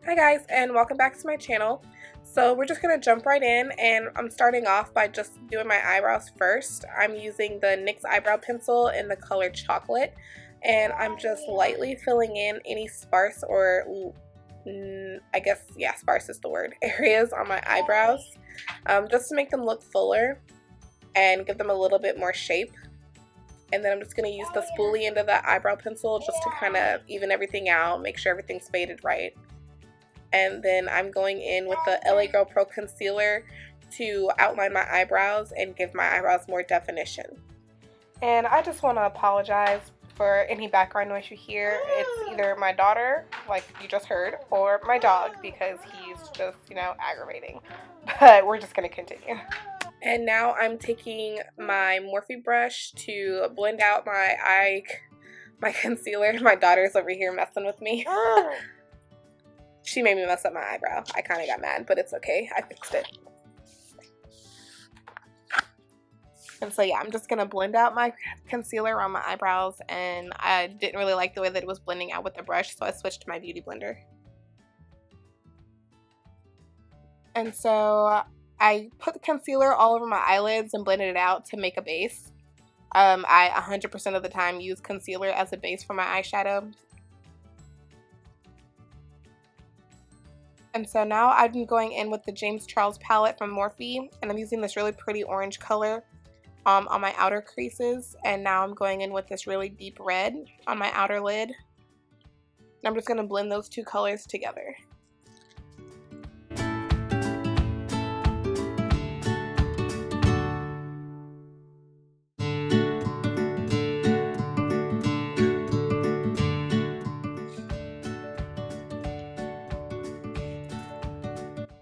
Hi guys, and welcome back to my channel. So we're just going to jump right in, and I'm starting off by just doing my eyebrows first. I'm using the NYX eyebrow pencil in the color Chocolate, and I'm just lightly filling in any sparse or sparse is the word, areas on my eyebrows, just to make them look fuller and give them a little bit more shape. And then I'm just going to use the spoolie end of the eyebrow pencil just to kind of even everything out, make sure everything's faded right. And then I'm going in with the LA Girl Pro Concealer to outline my eyebrows and give my eyebrows more definition. And I just want to apologize for any background noise you hear. It's either my daughter, like you just heard, or my dog, because he's just, aggravating. But we're just going to continue. And now I'm taking my Morphe brush to blend out my concealer. My daughter's over here messing with me. She made me mess up my eyebrow. I kind of got mad, but it's okay. I fixed it. And so yeah, I'm just going to blend out my concealer around my eyebrows, and I didn't really like the way that it was blending out with the brush, so I switched to my beauty blender. And so I put the concealer all over my eyelids and blended it out to make a base. I 100% of the time use concealer as a base for my eyeshadow. And so now I'm going in with the James Charles palette from Morphe, and I'm using this really pretty orange color on my outer creases. And now I'm going in with this really deep red on my outer lid. And I'm just going to blend those two colors together.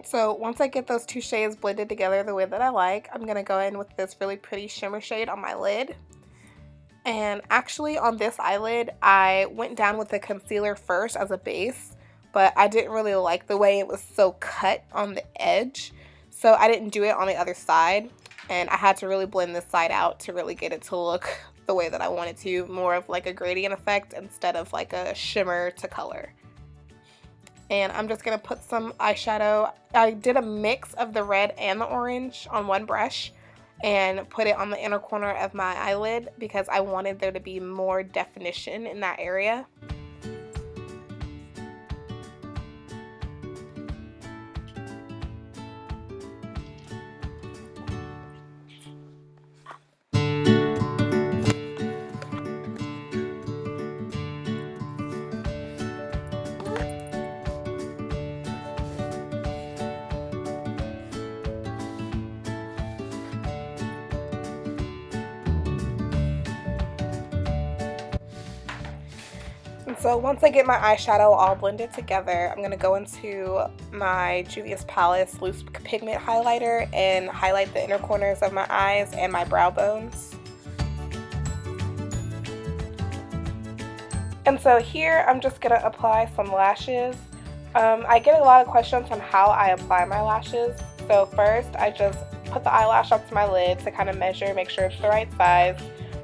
So once I get those two shades blended together the way that I like, I'm going to go in with this really pretty shimmer shade on my lid. And actually on this eyelid, I went down with the concealer first as a base, but I didn't really like the way it was so cut on the edge. So I didn't do it on the other side, and I had to really blend this side out to really get it to look the way that I wanted to, more of like a gradient effect instead of like a shimmer to color. And I'm just going to put some eyeshadow. I did a mix of the red and the orange on one brush and put it on the inner corner of my eyelid because I wanted there to be more definition in that area. And so once I get my eyeshadow all blended together, I'm going to go into my Juvia's Palace Loose Pigment Highlighter and highlight the inner corners of my eyes and my brow bones. And so here I'm just going to apply some lashes. I get a lot of questions on how I apply my lashes. So first I just put the eyelash up to my lid to kind of measure, make sure it's the right size.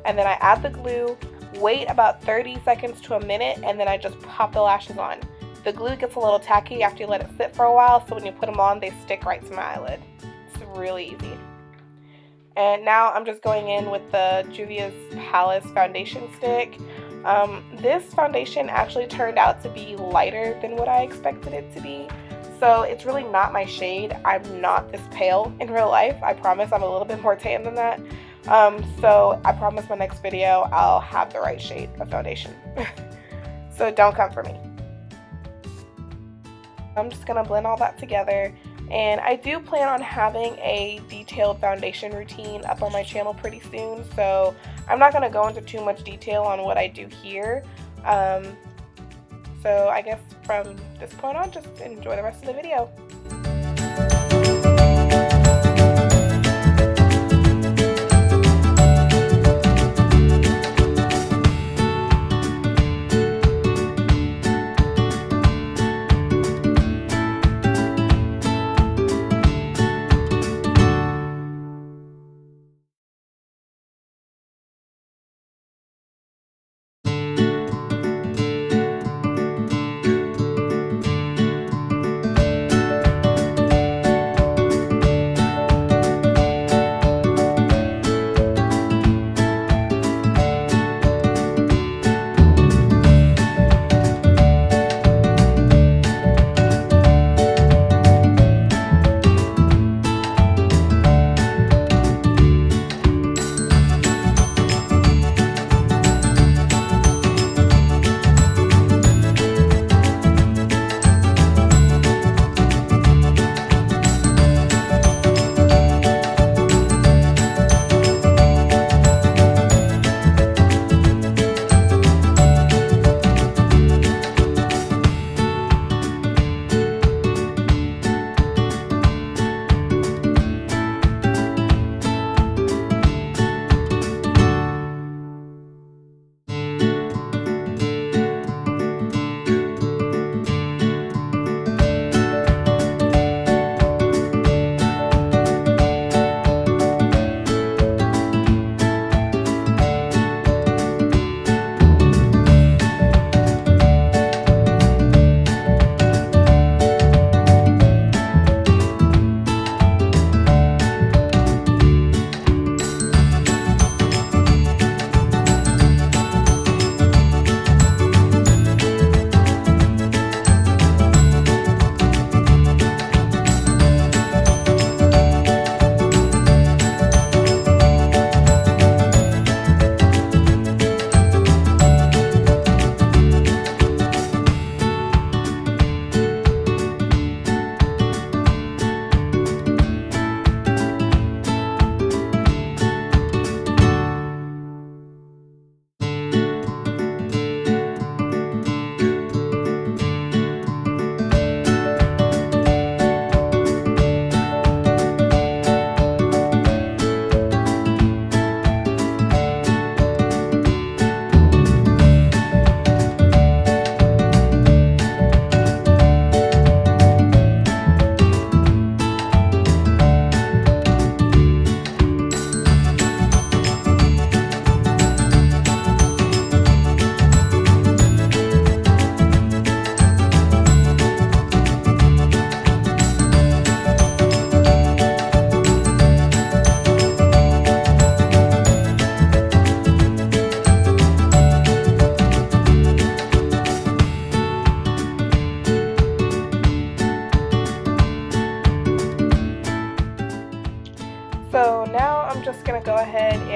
And then I add the glue. Wait about 30 seconds to a minute, and then I just pop the lashes on. The glue gets a little tacky after you let it sit for a while, so when you put them on, they stick right to my eyelid. It's really easy. And now I'm just going in with the Juvia's Palace foundation stick. This foundation actually turned out to be lighter than what I expected it to be. So it's really not my shade. I'm not this pale in real life. I promise I'm a little bit more tan than that. So I promise my next video I'll have the right shade of foundation. So don't come for me. I'm just gonna blend all that together, and I do plan on having a detailed foundation routine up on my channel pretty soon, so I'm not gonna go into too much detail on what I do here. So I guess from this point on, just enjoy the rest of the video.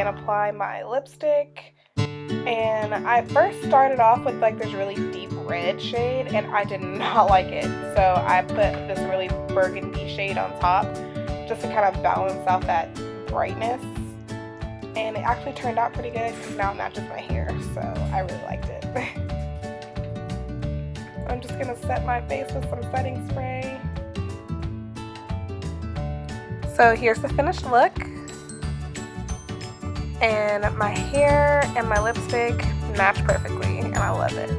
and apply my lipstick. And I first started off with like this really deep red shade, and I did not like it. So I put this really burgundy shade on top just to kind of balance out that brightness. And it actually turned out pretty good because now it matches my hair, so I really liked it. I'm just gonna set my face with some setting spray. So here's the finished look. And my hair and my lipstick match perfectly, and I love it.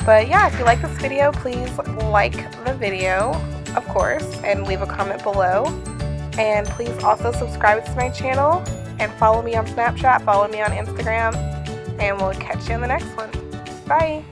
But yeah, if you like this video, please like the video, of course, and leave a comment below. And please also subscribe to my channel and follow me on Snapchat, follow me on Instagram, and we'll catch you in the next one. Bye!